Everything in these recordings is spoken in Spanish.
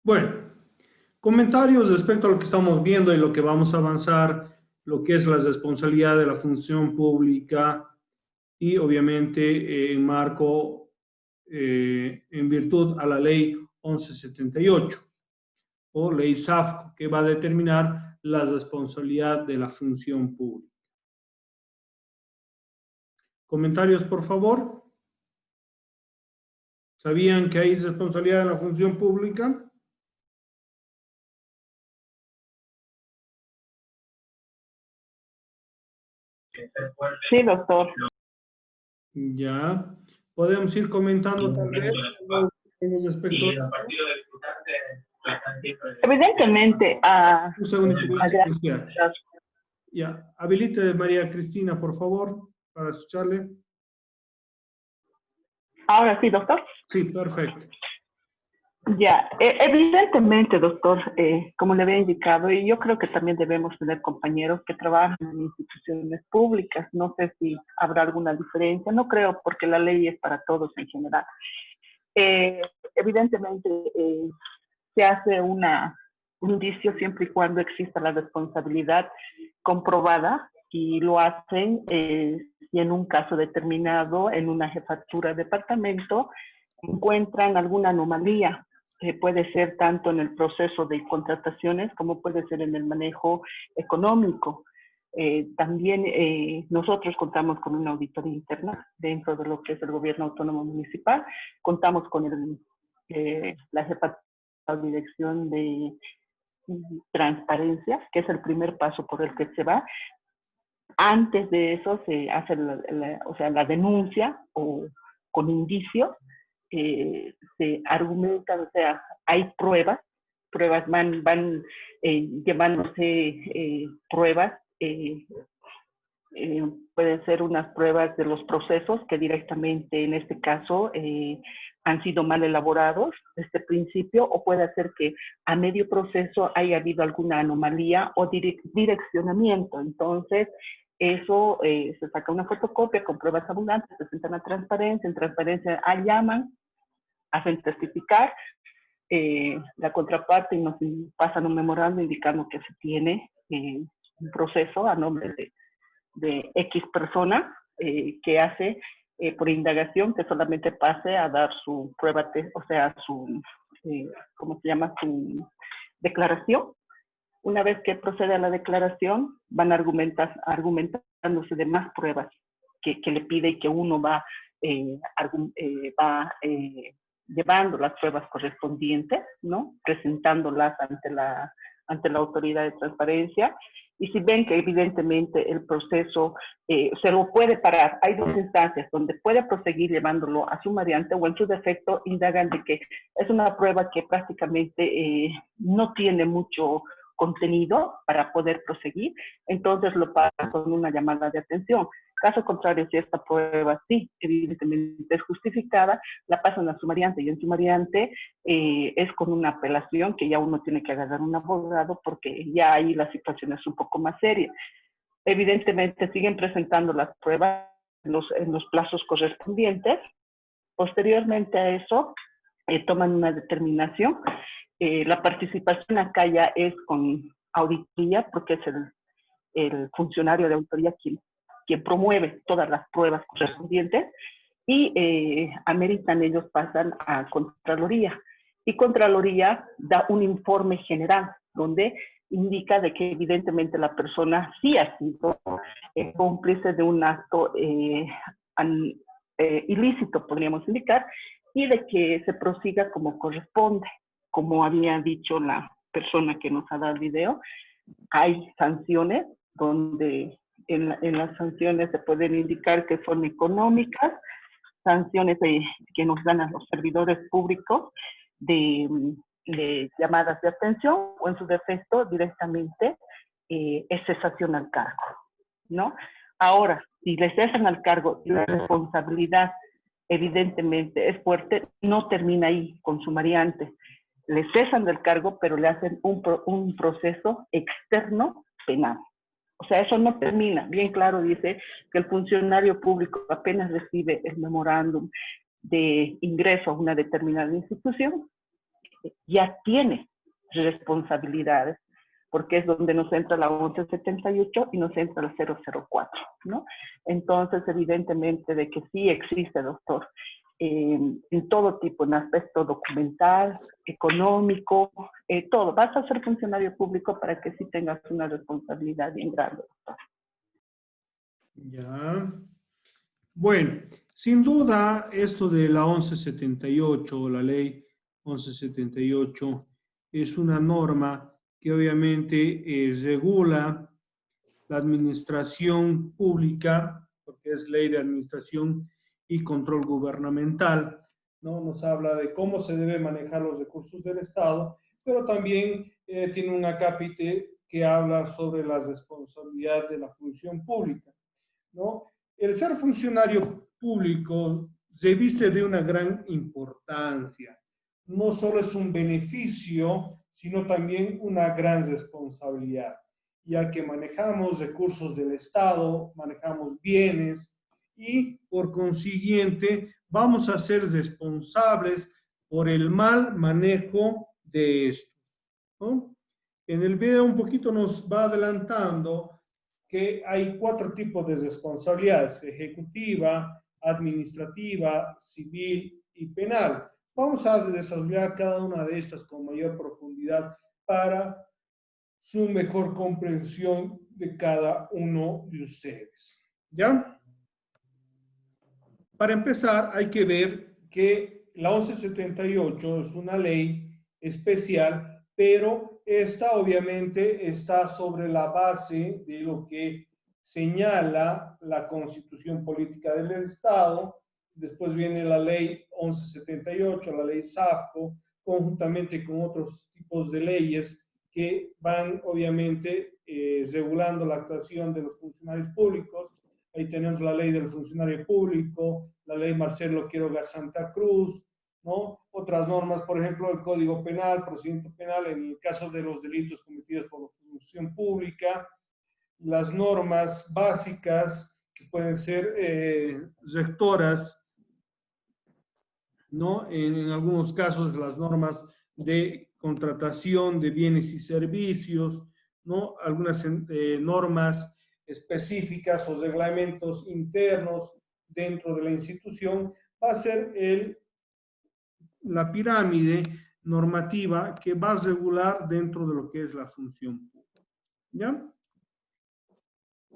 Bueno, comentarios respecto a lo que estamos viendo y lo que vamos a avanzar, lo que es la responsabilidad de la función pública y obviamente en marco, en virtud a la ley 1178 o ley SAFCO, que va a determinar la responsabilidad de la función pública. Comentarios, por favor. ¿Sabían que hay responsabilidad de la función pública? Sí, doctor. Ya. Podemos ir comentando tal vez respecto a esto. Evidentemente, Un segundito, voy a silenciar. Ya. Habilite María Cristina, por favor, para escucharle. Ahora sí, doctor. Sí, perfecto. Ya, evidentemente, doctor, como le había indicado, y yo creo que también debemos tener compañeros que trabajan en instituciones públicas. No sé si habrá alguna diferencia, no creo, porque la ley es para todos en general. Evidentemente, se hace un indicio siempre y cuando exista la responsabilidad comprobada y lo hacen si en un caso determinado, en una jefatura de departamento, encuentran alguna anomalía. Puede ser tanto en el proceso de contrataciones como puede ser en el manejo económico. También nosotros contamos con una auditoría interna dentro de lo que es el gobierno autónomo municipal. Contamos con la jefatura de dirección de transparencia, que es el primer paso por el que se va. Antes de eso se hace la denuncia o con indicios. Se argumentan, o sea, hay pruebas van llevándose pruebas, pueden ser unas pruebas de los procesos que directamente en este caso han sido mal elaborados desde el principio, o puede ser que a medio proceso haya habido alguna anomalía o direccionamiento. Entonces, eso se saca una fotocopia con pruebas abundantes, se presentan a transparencia, en transparencia llaman, hacen testificar, la contraparte y nos pasan un memorando indicando que se tiene un proceso a nombre de X persona que hace por indagación que solamente pase a dar su prueba, o sea, su, ¿cómo se llama? Su declaración. Una vez que procede a la declaración, van argumentándose de más pruebas que le pide y que uno va llevando las pruebas correspondientes, ¿no? Presentándolas ante la autoridad de transparencia. Y si ven que evidentemente el proceso se lo puede parar, hay dos instancias donde puede proseguir llevándolo a su variante o en su defecto indagan de que es una prueba que prácticamente no tiene mucho contenido para poder proseguir, entonces lo pasan con una llamada de atención. Caso contrario, si esta prueba sí, evidentemente es justificada, la pasan a sumariante y en sumariante es con una apelación que ya uno tiene que agarrar un abogado porque ya ahí la situación es un poco más seria. Evidentemente siguen presentando las pruebas en los plazos correspondientes. Posteriormente a eso, toman una determinación. La participación acá ya es con auditoría porque es el funcionario de auditoría quien promueve todas las pruebas correspondientes y ameritan, ellos pasan a Contraloría. Y Contraloría da un informe general donde indica de que evidentemente la persona sí ha sido cómplice de un acto ilícito, podríamos indicar, y de que se prosiga como corresponde. Como había dicho la persona que nos ha dado el video, hay sanciones donde en las sanciones se pueden indicar que son económicas, sanciones que nos dan a los servidores públicos de llamadas de atención o en su defecto directamente es cesación al cargo, ¿no? Ahora, si le cesan al cargo y la responsabilidad evidentemente es fuerte, no termina ahí con su variante. Le cesan del cargo, pero le hacen un proceso externo penal. O sea, eso no termina. Bien claro dice que el funcionario público apenas recibe el memorándum de ingreso a una determinada institución, ya tiene responsabilidades, porque es donde nos entra la 1178 y nos entra la 004, ¿no? Entonces, evidentemente de que sí existe, doctor, en todo tipo, en aspecto documental, económico, todo. Vas a ser funcionario público para que sí tengas una responsabilidad bien grande, doctor. Ya. Bueno, sin duda, esto de la 1178 o la ley 1178 es una norma que obviamente regula la administración pública, porque es ley de administración y control gubernamental, ¿no? Nos habla de cómo se deben manejar los recursos del Estado, pero también tiene un acápite que habla sobre la responsabilidad de la función pública, ¿no? El ser funcionario público se viste de una gran importancia. No solo es un beneficio, sino también una gran responsabilidad, ya que manejamos recursos del Estado, manejamos bienes y por consiguiente vamos a ser responsables por el mal manejo de estos, ¿no? En el video un poquito nos va adelantando que hay 4 tipos de responsabilidades: ejecutiva, administrativa, civil y penal. Vamos a desarrollar cada una de estas con mayor profundidad para su mejor comprensión de cada uno de ustedes. ¿Ya? Para empezar, hay que ver que la 1178 es una ley especial, pero esta obviamente está sobre la base de lo que señala la Constitución Política del Estado. Después viene la ley 1178, la ley SAFCO, conjuntamente con otros tipos de leyes que van obviamente regulando la actuación de los funcionarios públicos. Ahí tenemos la ley del funcionario público, la ley Marcelo Quiroga Santa Cruz, ¿no? Otras normas, por ejemplo, el Código Penal, procedimiento penal en el caso de los delitos cometidos por la función pública, las normas básicas que pueden ser rectoras, ¿no? En algunos casos las normas de contratación de bienes y servicios, ¿no? Algunas normas específicas o reglamentos internos dentro de la institución, va a ser la pirámide normativa que va a regular dentro de lo que es la función pública. ¿Ya?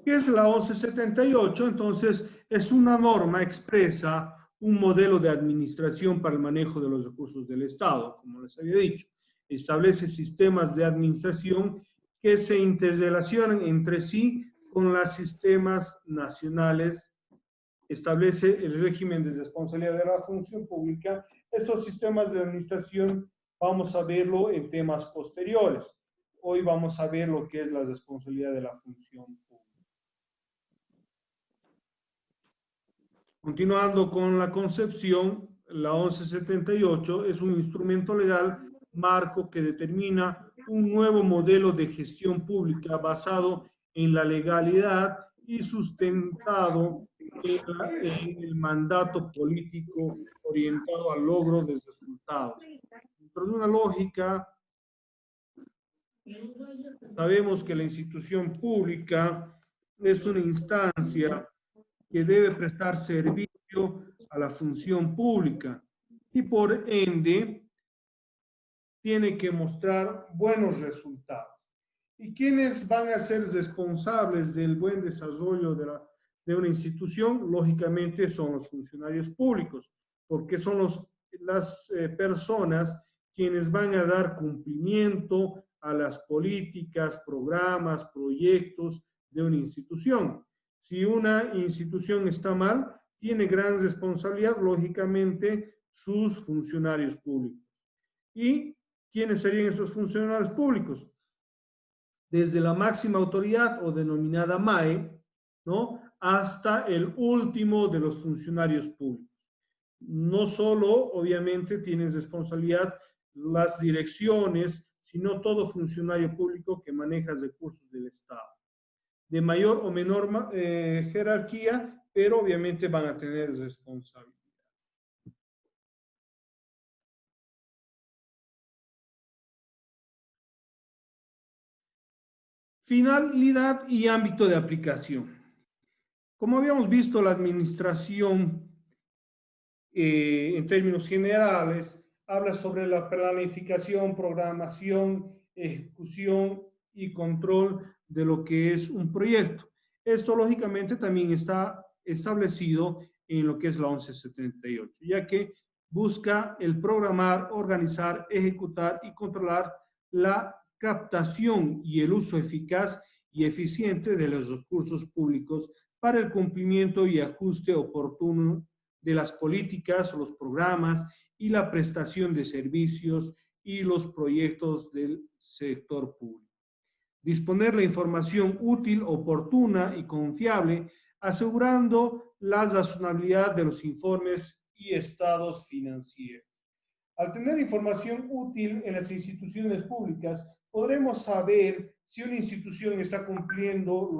¿Qué es la 1178? Entonces, es una norma expresa un modelo de administración para el manejo de los recursos del Estado, como les había dicho. Establece sistemas de administración que se interrelacionan entre sí con los sistemas nacionales. Establece el régimen de responsabilidad de la función pública. Estos sistemas de administración vamos a verlo en temas posteriores. Hoy vamos a ver lo que es la responsabilidad de la función pública. Continuando con la concepción, la 1178 es un instrumento legal marco que determina un nuevo modelo de gestión pública basado en la legalidad y sustentado en el mandato político orientado al logro de resultados. Dentro de una lógica, sabemos que la institución pública es una instancia que debe prestar servicio a la función pública y por ende tiene que mostrar buenos resultados. ¿Y quiénes van a ser responsables del buen desarrollo de una institución? Lógicamente son los funcionarios públicos, porque son las personas quienes van a dar cumplimiento a las políticas, programas, proyectos de una institución. Si una institución está mal, tiene gran responsabilidad, lógicamente, sus funcionarios públicos. ¿Y quiénes serían esos funcionarios públicos? Desde la máxima autoridad o denominada MAE, ¿no? Hasta el último de los funcionarios públicos. No solo, obviamente, tienen responsabilidad las direcciones, sino todo funcionario público que maneja recursos del Estado. de mayor o menor jerarquía, pero obviamente van a tener responsabilidad. Finalidad y ámbito de aplicación. Como habíamos visto, la administración, en términos generales, habla sobre la planificación, programación, ejecución y control de lo que es un proyecto. Esto, lógicamente, también está establecido en lo que es la 1178, ya que busca el programar, organizar, ejecutar y controlar la captación y el uso eficaz y eficiente de los recursos públicos para el cumplimiento y ajuste oportuno de las políticas, los programas y la prestación de servicios y los proyectos del sector público. Disponer la información útil, oportuna y confiable, asegurando la razonabilidad de los informes y estados financieros. Al tener información útil en las instituciones públicas, podremos saber si una institución está cumpliendo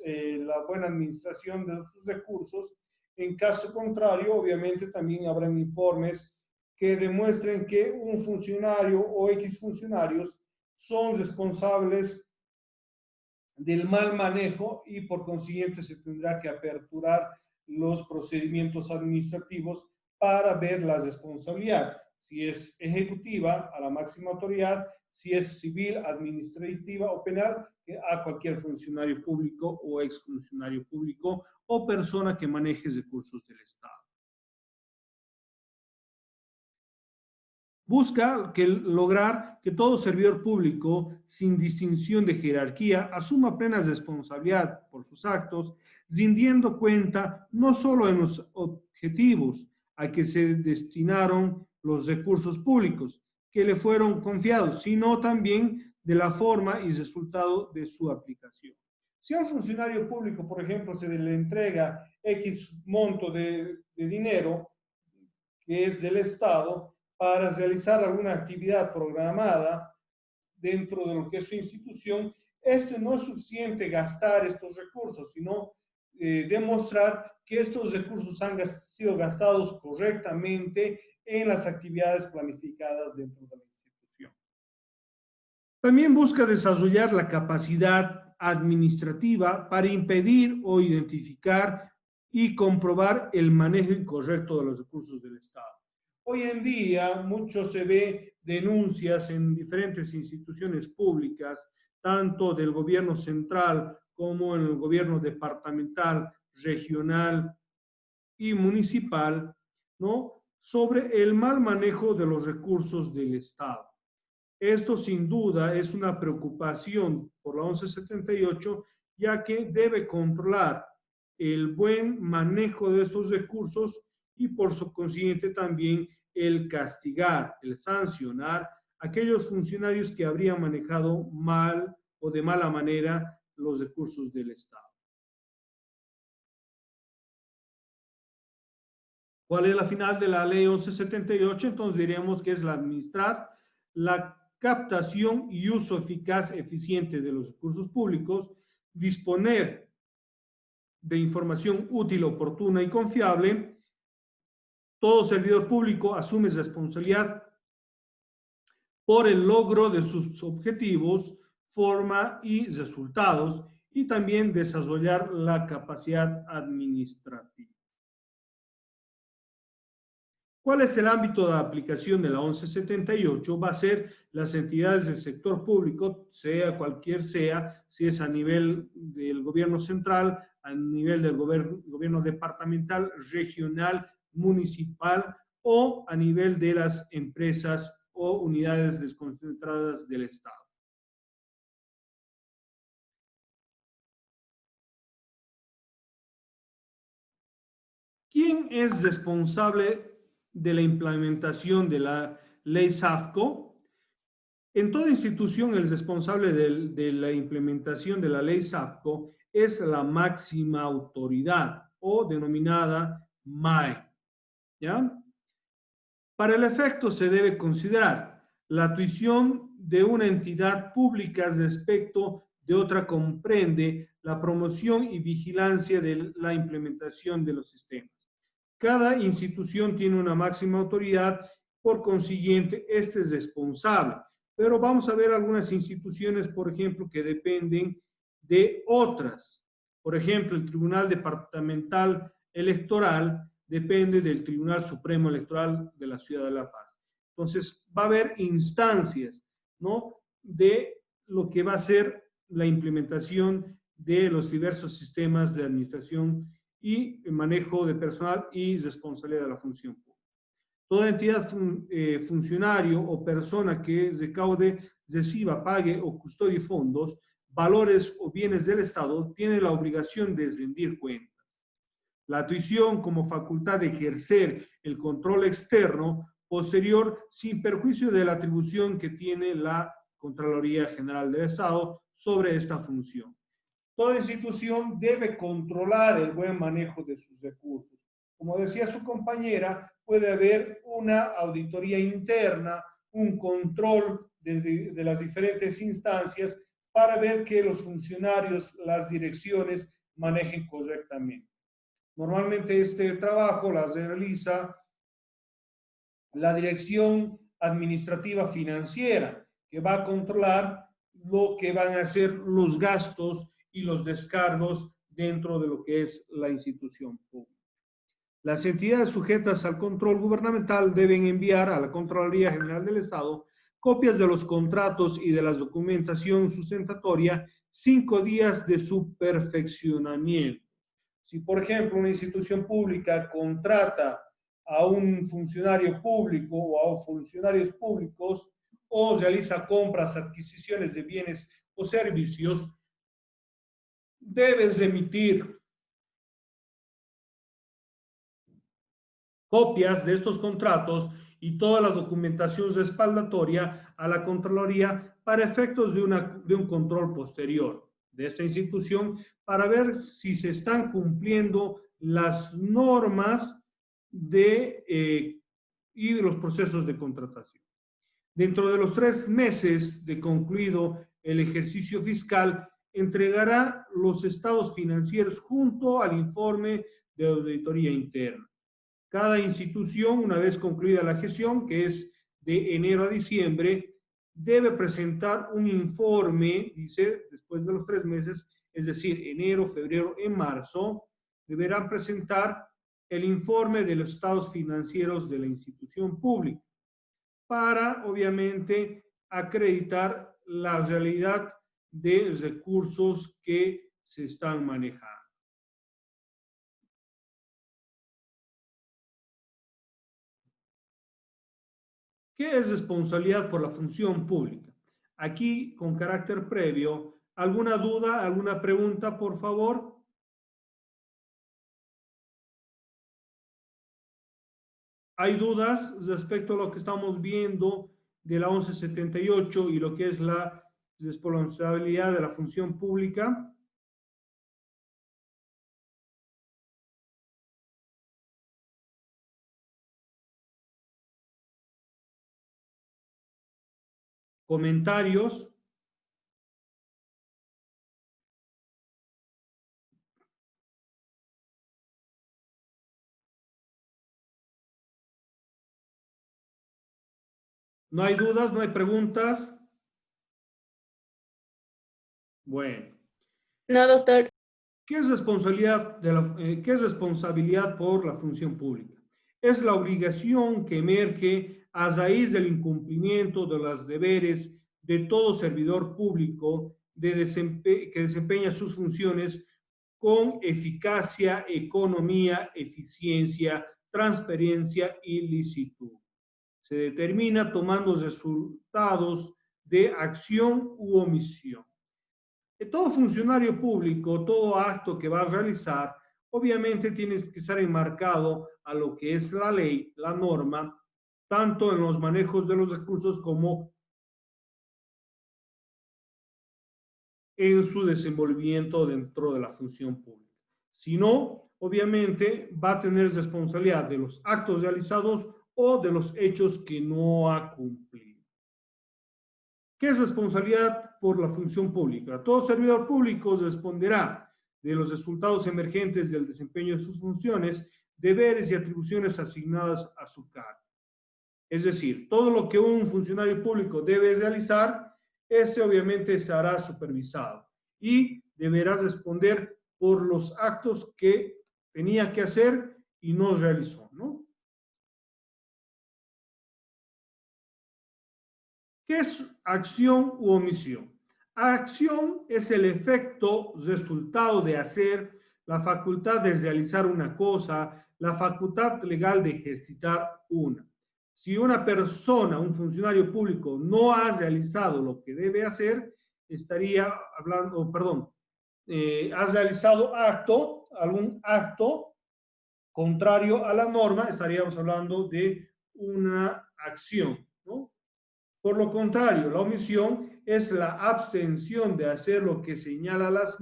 la buena administración de sus recursos. En caso contrario, obviamente también habrán informes que demuestren que un funcionario o X funcionarios son responsables del mal manejo y por consiguiente se tendrá que aperturar los procedimientos administrativos para ver la responsabilidad, si es ejecutiva a la máxima autoridad, si es civil, administrativa o penal, a cualquier funcionario público o exfuncionario público o persona que maneje recursos del Estado. Busca lograr que todo servidor público, sin distinción de jerarquía, asuma plena responsabilidad por sus actos, rindiendo cuenta no solo en los objetivos a que se destinaron los recursos públicos que le fueron confiados, sino también de la forma y resultado de su aplicación. Si a un funcionario público, por ejemplo, se le entrega X monto de dinero, que es del Estado, para realizar alguna actividad programada dentro de lo que es su institución, no es suficiente gastar estos recursos, sino demostrar que estos recursos han sido gastados correctamente en las actividades planificadas dentro de la institución. También busca desarrollar la capacidad administrativa para impedir o identificar y comprobar el manejo incorrecto de los recursos del Estado. Hoy en día, mucho se ve denuncias en diferentes instituciones públicas, tanto del gobierno central como en el gobierno departamental, regional y municipal, ¿no?, sobre el mal manejo de los recursos del Estado. Esto sin duda es una preocupación por la 1178, ya que debe controlar el buen manejo de estos recursos y por su consiguiente también el castigar, el sancionar a aquellos funcionarios que habrían manejado mal o de mala manera los recursos del Estado. ¿Cuál es la final de la ley 1178? Entonces diríamos que es la administrar la captación y uso eficaz, eficiente de los recursos públicos, disponer de información útil, oportuna y confiable. Todo servidor público asume responsabilidad por el logro de sus objetivos, forma y resultados, y también desarrollar la capacidad administrativa. ¿Cuál es el ámbito de aplicación de la 1178? Va a ser las entidades del sector público, sea cualquier sea, si es a nivel del gobierno central, a nivel del gobierno departamental, regional, municipal o a nivel de las empresas o unidades desconcentradas del Estado. ¿Quién es responsable de la implementación de la ley SAFCO? En toda institución, el responsable de la implementación de la ley SAFCO es la máxima autoridad o denominada MAE. ¿Ya? Para el efecto se debe considerar la tuición de una entidad pública respecto de otra comprende la promoción y vigilancia de la implementación de los sistemas. Cada institución tiene una máxima autoridad, por consiguiente, este es responsable. Pero vamos a ver algunas instituciones, por ejemplo, que dependen de otras. Por ejemplo, el Tribunal Departamental Electoral depende del Tribunal Supremo Electoral de la Ciudad de La Paz. Entonces, va a haber instancias, ¿no?, de lo que va a ser la implementación de los diversos sistemas de administración y manejo de personal y responsabilidad de la función pública. Toda entidad, funcionario o persona que recaude, reciba, pague o custodie fondos, valores o bienes del Estado tiene la obligación de rendir cuenta. La tuición como facultad de ejercer el control externo posterior sin perjuicio de la atribución que tiene la Contraloría General del Estado sobre esta función. Toda institución debe controlar el buen manejo de sus recursos. Como decía su compañera, puede haber una auditoría interna, un control de las diferentes instancias para ver que los funcionarios, las direcciones manejen correctamente. Normalmente este trabajo las realiza la Dirección Administrativa Financiera, que va a controlar lo que van a ser los gastos y los descargos dentro de lo que es la institución pública. Las entidades sujetas al control gubernamental deben enviar a la Contraloría General del Estado copias de los contratos y de la documentación sustentatoria 5 días de su perfeccionamiento. Si, por ejemplo, una institución pública contrata a un funcionario público o a funcionarios públicos o realiza compras, adquisiciones de bienes o servicios, debes emitir copias de estos contratos y toda la documentación respaldatoria a la Contraloría para efectos de un control posterior de esta institución para ver si se están cumpliendo las normas y los procesos de contratación. Dentro de los 3 meses de concluido el ejercicio fiscal, entregará los estados financieros junto al informe de auditoría interna. Cada institución, una vez concluida la gestión, que es de enero a diciembre, debe presentar un informe, dice, después de los 3 meses, es decir, enero, febrero, en marzo, deberán presentar el informe de los estados financieros de la institución pública para, obviamente, acreditar la realidad de recursos que se están manejando. ¿Qué es responsabilidad por la función pública? Aquí, con carácter previo, ¿alguna duda, alguna pregunta, por favor? ¿Hay dudas respecto a lo que estamos viendo de la 1178 y lo que es la responsabilidad de la función pública? ¿Comentarios? ¿No hay dudas? ¿No hay preguntas? Bueno. No, doctor. ¿Qué es qué es responsabilidad por la función pública? Es la obligación que emerge a raíz del incumplimiento de los deberes de todo servidor público que desempeña sus funciones con eficacia, economía, eficiencia, transparencia y licitud. Se determina tomando resultados de acción u omisión. Todo funcionario público, todo acto que va a realizar, obviamente tiene que estar enmarcado a lo que es la ley, la norma, tanto en los manejos de los recursos como en su desenvolvimiento dentro de la función pública. Si no, obviamente va a tener responsabilidad de los actos realizados o de los hechos que no ha cumplido. ¿Qué es responsabilidad por la función pública? Todo servidor público responderá de los resultados emergentes del desempeño de sus funciones, deberes y atribuciones asignadas a su cargo. Es decir, todo lo que un funcionario público debe realizar, ese obviamente estará supervisado y deberá responder por los actos que tenía que hacer y no realizó, ¿no? ¿Qué es acción u omisión? Acción es el efecto resultado de hacer, la facultad de realizar una cosa, la facultad legal de ejercitar una. Si una persona, un funcionario público, no ha realizado lo que debe hacer, estaría hablando, perdón, ha realizado algún acto contrario a la norma, estaríamos hablando de una acción, ¿no? Por lo contrario, la omisión es la abstención de hacer lo que señala las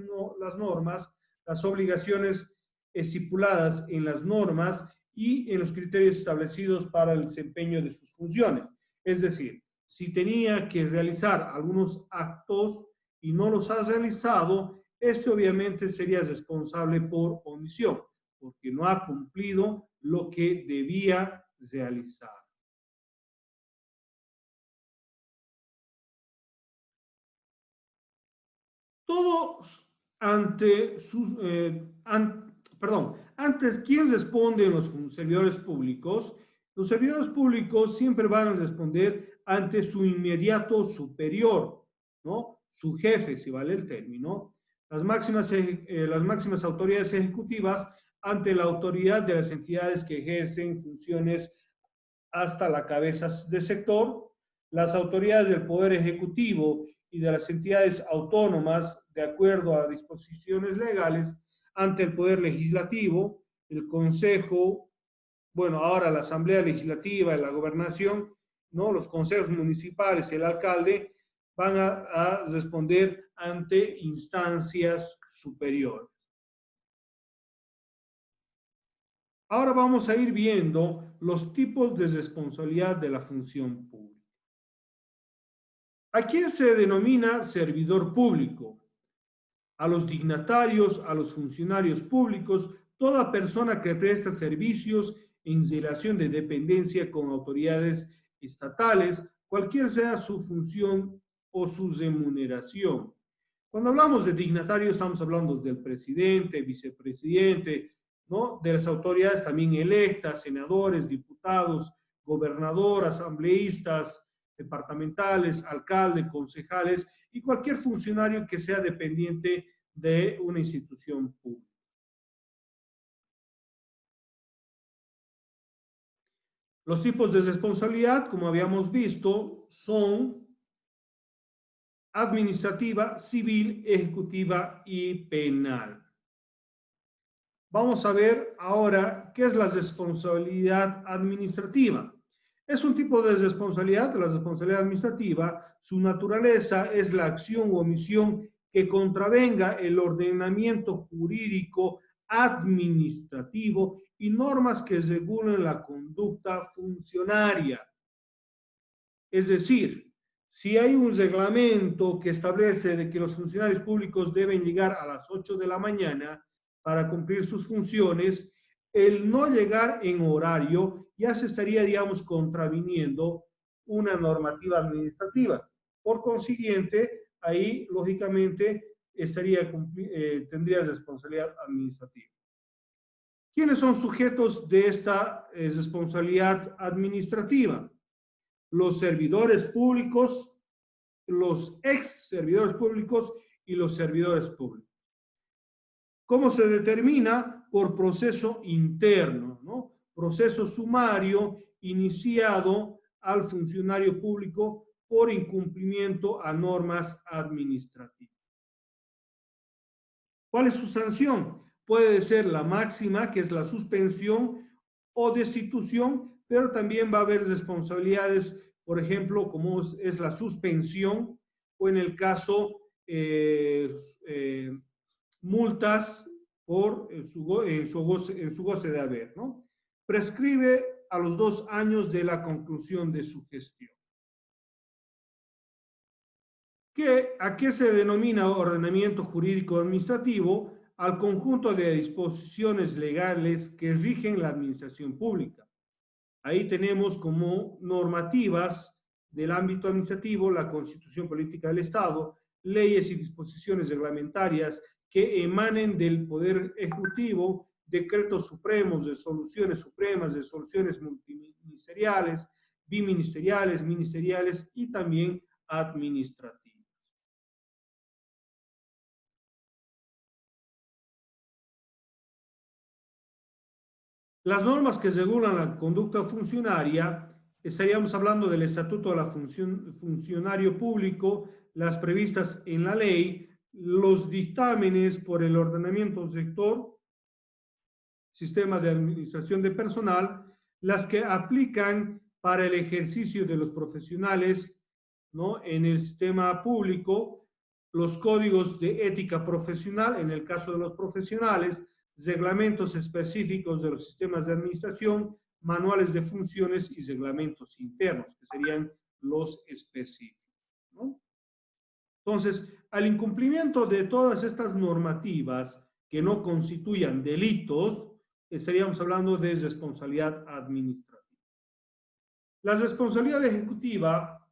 normas, las obligaciones estipuladas en las normas y en los criterios establecidos para el desempeño de sus funciones. Es decir, si tenía que realizar algunos actos y no los ha realizado, este obviamente sería responsable por omisión, porque no ha cumplido lo que debía realizar. Todos ante sus, antes, ¿quién responde en los servidores públicos? Los servidores públicos siempre van a responder ante su inmediato superior, ¿no? Su jefe, si vale el término. Las máximas autoridades ejecutivas ante la autoridad de las entidades que ejercen funciones hasta la cabeza de sector, las autoridades del Poder Ejecutivo y de las entidades autónomas, de acuerdo a disposiciones legales, ante el Poder Legislativo, el Consejo, bueno, ahora la Asamblea Legislativa, la Gobernación, ¿no? Los consejos municipales, el alcalde, van a responder ante instancias superiores. Ahora vamos a ir viendo los tipos de responsabilidad de la función pública. ¿A quién se denomina servidor público? A los dignatarios, a los funcionarios públicos, toda persona que presta servicios en relación de dependencia con autoridades estatales, cualquier sea su función o su remuneración. Cuando hablamos de dignatarios, estamos hablando del presidente, vicepresidente, ¿no? De las autoridades también electas, senadores, diputados, gobernador, asambleístas departamentales, alcaldes, concejales y cualquier funcionario que sea dependiente de una institución pública. Los tipos de responsabilidad, como habíamos visto, son administrativa, civil, ejecutiva y penal. Vamos a ver ahora qué es la responsabilidad administrativa. Es un tipo de responsabilidad, la responsabilidad administrativa. Su naturaleza es la acción o omisión que contravenga el ordenamiento jurídico administrativo y normas que regulen la conducta funcionaria. Es decir, si hay un reglamento que establece de que los funcionarios públicos deben llegar a las 8 de la mañana para cumplir sus funciones, el no llegar en horario ya se estaría, digamos, contraviniendo una normativa administrativa. Por consiguiente, ahí, lógicamente, tendría responsabilidad administrativa. ¿Quiénes son sujetos de esta responsabilidad administrativa? Los servidores públicos, los ex servidores públicos y los servidores públicos. ¿Cómo se determina? Por proceso interno, ¿no? Proceso sumario iniciado al funcionario público por incumplimiento a normas administrativas. ¿Cuál es su sanción? Puede ser la máxima, que es la suspensión o destitución, pero también va a haber responsabilidades, por ejemplo, como es la suspensión o en el caso multas por en su goce de haber, ¿no? Prescribe a los 2 años de la conclusión de su gestión. ¿A qué se denomina ordenamiento jurídico administrativo? Al conjunto de disposiciones legales que rigen la administración pública. Ahí tenemos como normativas del ámbito administrativo la Constitución Política del Estado, leyes y disposiciones reglamentarias que emanen del Poder Ejecutivo, decretos supremos, resoluciones supremas, resoluciones multiministeriales, biministeriales, ministeriales y también administrativas. Las normas que regulan la conducta funcionaria, estaríamos hablando del Estatuto de la Funcionario Público, las previstas en la ley, los dictámenes por el ordenamiento sector, sistema de administración de personal, las que aplican para el ejercicio de los profesionales, ¿no?, en el sistema público, los códigos de ética profesional, en el caso de los profesionales, reglamentos específicos de los sistemas de administración, manuales de funciones y reglamentos internos, que serían los específicos, ¿no? Entonces, al incumplimiento de todas estas normativas que no constituyan delitos, estaríamos hablando de responsabilidad administrativa. La responsabilidad ejecutiva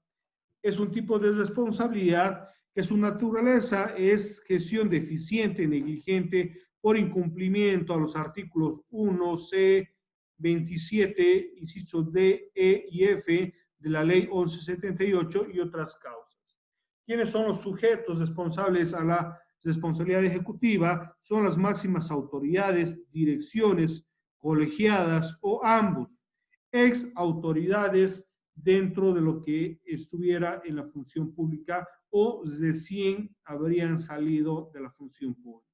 es un tipo de responsabilidad que su naturaleza es gestión deficiente, negligente, por incumplimiento a los artículos 1, C, 27, inciso D, E y F de la Ley 1178 y otras causas. ¿Quiénes son los sujetos responsables a la responsabilidad ejecutiva? Son las máximas autoridades, direcciones, colegiadas o ambos, ex autoridades dentro de lo que estuviera en la función pública o recién habrían salido de la función pública.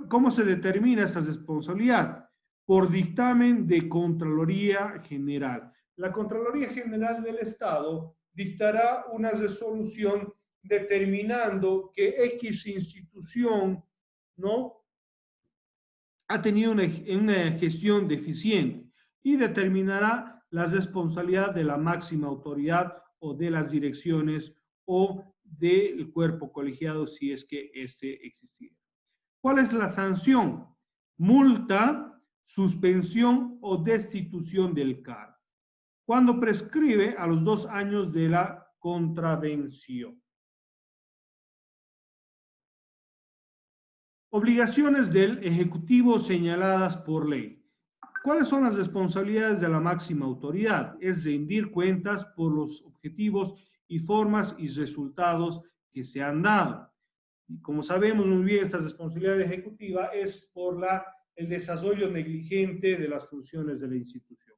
¿Cómo se determina esta responsabilidad? Por dictamen de Contraloría General. La Contraloría General del Estado dictará una resolución determinando que X institución, ¿no?, ha tenido una gestión deficiente y determinará la responsabilidad de la máxima autoridad o de las direcciones o del cuerpo colegiado si es que éste existiera. ¿Cuál es la sanción? Multa, suspensión o destitución del cargo. Cuando prescribe a los 2 años de la contravención. Obligaciones del Ejecutivo señaladas por ley. ¿Cuáles son las responsabilidades de la máxima autoridad? Es rendir cuentas por los objetivos y formas y resultados que se han dado. Y como sabemos muy bien, esta responsabilidad ejecutiva es por el desarrollo negligente de las funciones de la institución.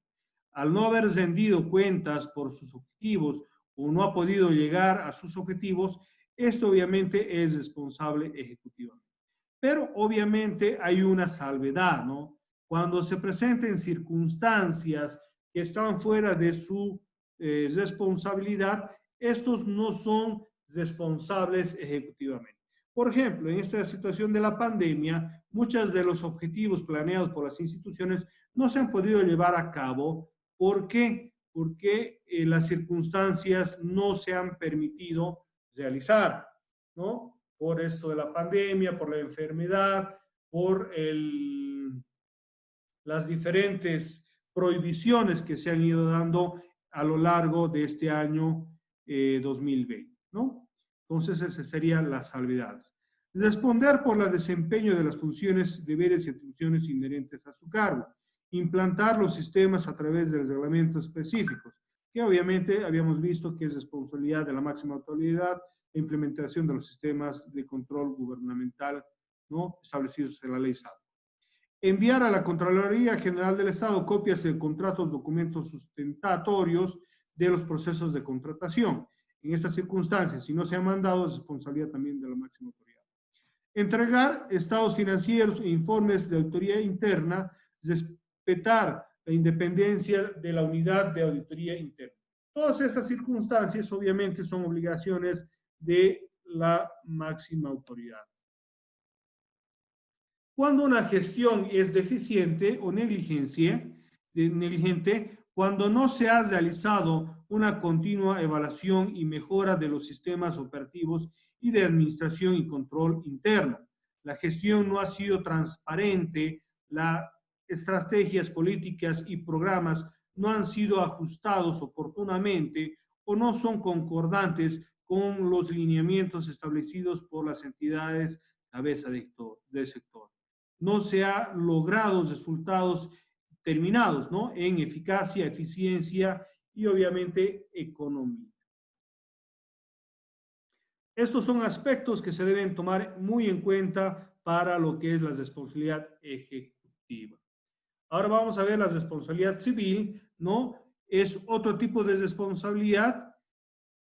Al no haber rendido cuentas por sus objetivos o no ha podido llegar a sus objetivos, esto obviamente es responsable ejecutivamente. Pero obviamente hay una salvedad, ¿no? Cuando se presenten circunstancias que están fuera de su responsabilidad, estos no son responsables ejecutivamente. Por ejemplo, en esta situación de la pandemia, muchos de los objetivos planeados por las instituciones no se han podido llevar a cabo. ¿Por qué? Porque las circunstancias no se han permitido realizar, ¿no? Por esto de la pandemia, por la enfermedad, por las diferentes prohibiciones que se han ido dando a lo largo de este año 2020, ¿no? Entonces, esas serían las salvedades. Responder por el desempeño de las funciones, deberes y atribuciones inherentes a su cargo. Implantar los sistemas a través de los reglamentos específicos, que obviamente habíamos visto que es responsabilidad de la máxima autoridad la implementación de los sistemas de control gubernamental, ¿no?, establecidos en la ley SAT. Enviar a la Contraloría General del Estado copias de contratos, documentos sustentatorios de los procesos de contratación. En estas circunstancias, si no se han mandado, es responsabilidad también de la máxima autoridad. Entregar estados financieros e informes de auditoría interna, respetar la independencia de la unidad de auditoría interna. Todas estas circunstancias, obviamente, son obligaciones de la máxima autoridad. Cuando una gestión es deficiente o negligente, cuando no se ha realizado una continua evaluación y mejora de los sistemas operativos y de administración y control interno. La gestión no ha sido transparente, las estrategias políticas y programas no han sido ajustados oportunamente o no son concordantes con los lineamientos establecidos por las entidades cabeza del sector. No se han logrado resultados terminados, ¿no? En eficacia, eficiencia y obviamente economía. Estos son aspectos que se deben tomar muy en cuenta para lo que es la responsabilidad ejecutiva. Ahora vamos a ver la responsabilidad civil, ¿no? Es otro tipo de responsabilidad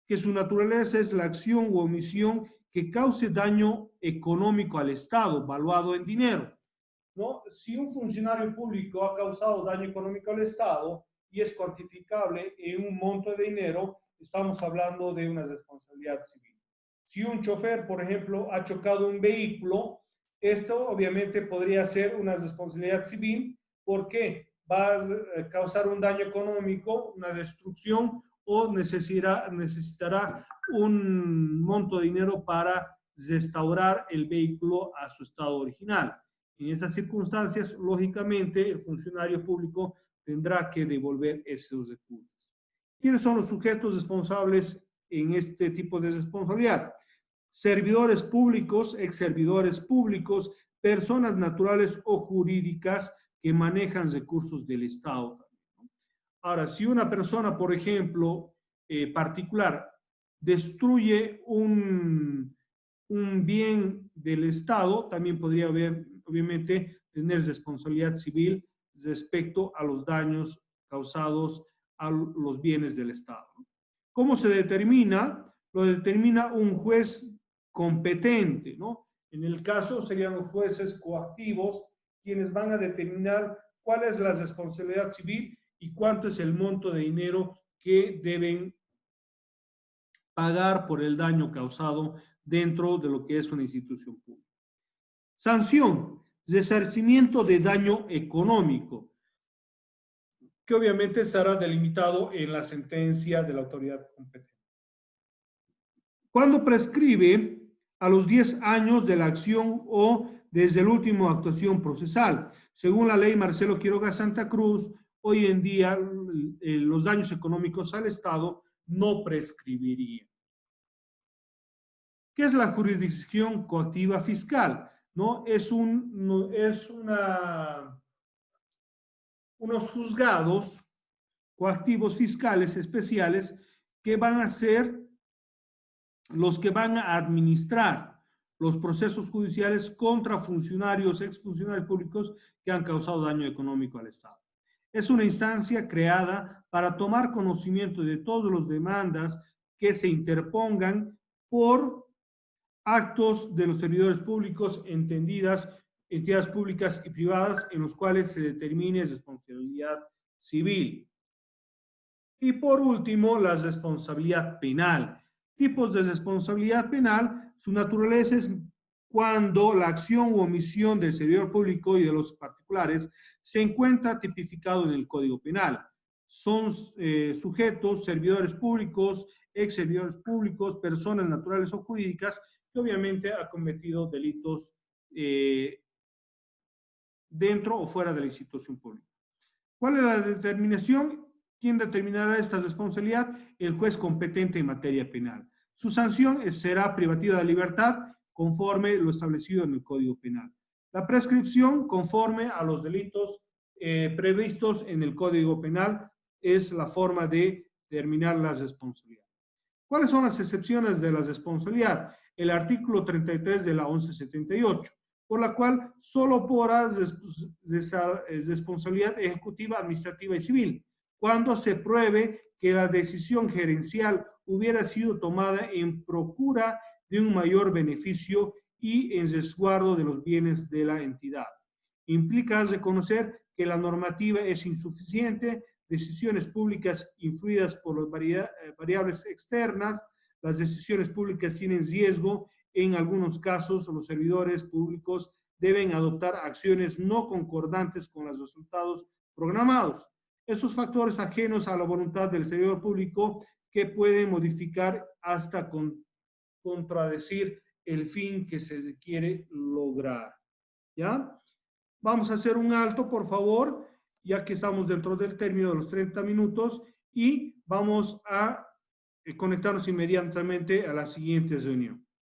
que su naturaleza es la acción u omisión que cause daño económico al Estado, valuado en dinero, ¿no? Si un funcionario público ha causado daño económico al Estado y es cuantificable en un monto de dinero, estamos hablando de una responsabilidad civil. Si un chofer, por ejemplo, ha chocado un vehículo, esto obviamente podría ser una responsabilidad civil porque va a causar un daño económico, una destrucción o necesitará un monto de dinero para restaurar el vehículo a su estado original. En estas circunstancias, lógicamente, el funcionario público tendrá que devolver esos recursos. ¿Quiénes son los sujetos responsables en este tipo de responsabilidad? Servidores públicos, ex servidores públicos, personas naturales o jurídicas que manejan recursos del Estado. Ahora, si una persona, por ejemplo, particular, destruye un bien del Estado, también podría haber, obviamente, tener responsabilidad civil respecto a los daños causados a los bienes del Estado. ¿Cómo se determina? Lo determina un juez competente, ¿no? En el caso serían los jueces coactivos quienes van a determinar cuál es la responsabilidad civil y cuánto es el monto de dinero que deben pagar por el daño causado dentro de lo que es una institución pública. Sanción, resarcimiento de daño económico, que obviamente estará delimitado en la sentencia de la autoridad competente. Cuando prescribe a los 10 años de la acción o desde la última actuación procesal. Según la ley Marcelo Quiroga Santa Cruz, hoy en día los daños económicos al Estado no prescribirían. ¿Qué es la jurisdicción coactiva fiscal? ¿No? Unos juzgados coactivos fiscales especiales que van a ser los que van a administrar los procesos judiciales contra funcionarios, exfuncionarios públicos que han causado daño económico al Estado. Es una instancia creada para tomar conocimiento de todas las demandas que se interpongan por actos de los servidores públicos, entendidas entidades públicas y privadas en los cuales se determine responsabilidad civil. Y por último, la responsabilidad penal. Tipos de responsabilidad penal, su naturaleza es cuando la acción u omisión del servidor público y de los particulares se encuentra tipificado en el Código Penal. Son sujetos, servidores públicos, ex servidores públicos, personas naturales o jurídicas que obviamente han cometido delitos dentro o fuera de la institución pública. ¿Cuál es la determinación? ¿Quién determinará esta responsabilidad? El juez competente en materia penal. Su sanción será privativa de libertad conforme lo establecido en el Código Penal. La prescripción conforme a los delitos previstos en el Código Penal es la forma de determinar la responsabilidad. ¿Cuáles son las excepciones de la responsabilidad? El artículo 33 de la 1178, por la cual solo podrá responsabilidad ejecutiva, administrativa y civil, cuando se pruebe que la decisión gerencial hubiera sido tomada en procura de un mayor beneficio y en resguardo de los bienes de la entidad. Implica reconocer que la normativa es insuficiente, decisiones públicas influidas por las variables externas, las decisiones públicas tienen riesgo, en algunos casos los servidores públicos deben adoptar acciones no concordantes con los resultados programados. esos factores ajenos a la voluntad del servidor público que pueden modificar hasta contradecir el fin que se quiere lograr. ¿Ya? Vamos a hacer un alto, por favor, ya que estamos dentro del término de los 30 minutos y vamos a conectarnos inmediatamente a la siguiente reunión.